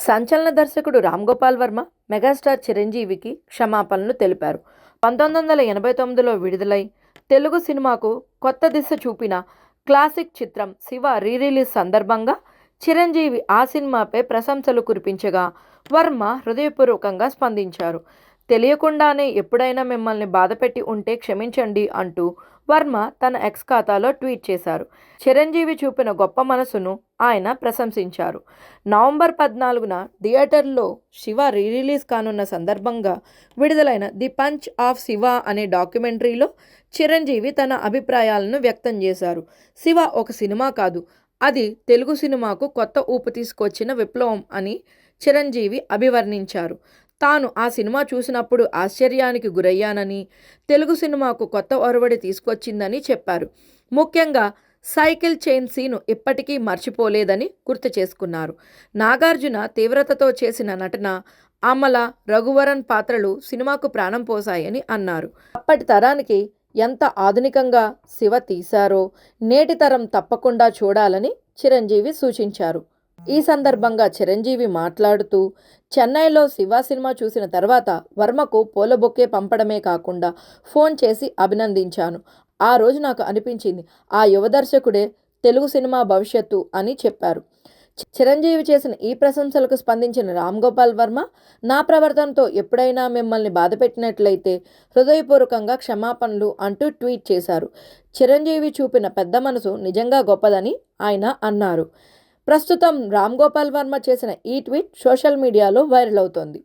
సంచలన దర్శకుడు రామ్ గోపాల్ వర్మ మెగాస్టార్ చిరంజీవికి క్షమాపణలు తెలిపారు. 1989లో విడుదలై తెలుగు సినిమాకు కొత్త దిశ చూపిన క్లాసిక్ చిత్రం 'శివ' రీ-రిలీజ్ సందర్భంగా చిరంజీవి ఆ సినిమాపై ప్రశంసలు కురిపించగా, వర్మ హృదయపూర్వకంగా స్పందించారు. తెలియకుండానే ఎప్పుడైనా మిమ్మల్ని బాధపెట్టి ఉంటే క్షమించండి అంటూ వర్మ తన ఎక్స్ ఖాతాలో ట్వీట్ చేశారు. చిరంజీవి చూపిన గొప్ప మనసును ఆయన ప్రశంసించారు. నవంబర్ 14న థియేటర్లో 'శివ' రీ-రిలీజ్ కానున్న సందర్భంగా విడుదలైన 'ది పంచ్ ఆఫ్ శివ' అనే డాక్యుమెంటరీలో చిరంజీవి తన అభిప్రాయాలను వ్యక్తం చేశారు. 'శివ' ఒక సినిమా కాదు, అది తెలుగు సినిమాకు కొత్త ఊపు తీసుకొచ్చిన విప్లవం అని చిరంజీవి అభివర్ణించారు. తాను ఆ సినిమా చూసినప్పుడు ఆశ్చర్యానికి గురయ్యానని, తెలుగు సినిమాకు కొత్త ఒరవడి తీసుకొచ్చిందని చెప్పారు. ముఖ్యంగా సైకిల్ చైన్ సీను ఇప్పటికీ మర్చిపోలేదని గుర్తు చేసుకున్నారు. నాగార్జున తీవ్రతతో చేసిన నటన, అమల, రఘువరన్ పాత్రలు సినిమాకు ప్రాణం పోశాయని అన్నారు. అప్పటి తరానికి ఎంత ఆధునికంగా 'శివ' తీశారో నేటి తరం తప్పకుండా చూడాలని చిరంజీవి సూచించారు. ఈ సందర్భంగా చిరంజీవి మాట్లాడుతూ, చెన్నైలో 'శివ' సినిమా చూసిన తర్వాత వర్మకు పూల బొకే పంపడమే కాకుండా ఫోన్ చేసి అభినందించాను. ఆ రోజు నాకు అనిపించింది, ఆ యువ దర్శకుడే తెలుగు సినిమా భవిష్యత్తు అని చెప్పారు. చిరంజీవి చేసిన ఈ ప్రశంసలకు స్పందించిన రామ్ గోపాల్ వర్మ, నా ప్రవర్తనతో ఎప్పుడైనా మిమ్మల్ని బాధపెట్టినట్లయితే హృదయపూర్వకంగా క్షమాపణలు అంటూ ట్వీట్ చేశారు. చిరంజీవి చూపిన పెద్ద మనసు నిజంగా గొప్పదని ఆయన అన్నారు. ప్రస్తుతం రామ్ గోపాల్ వర్మ చేసిన ఈ ట్వీట్ సోషల్ మీడియాలో వైరల్ అవుతోంది.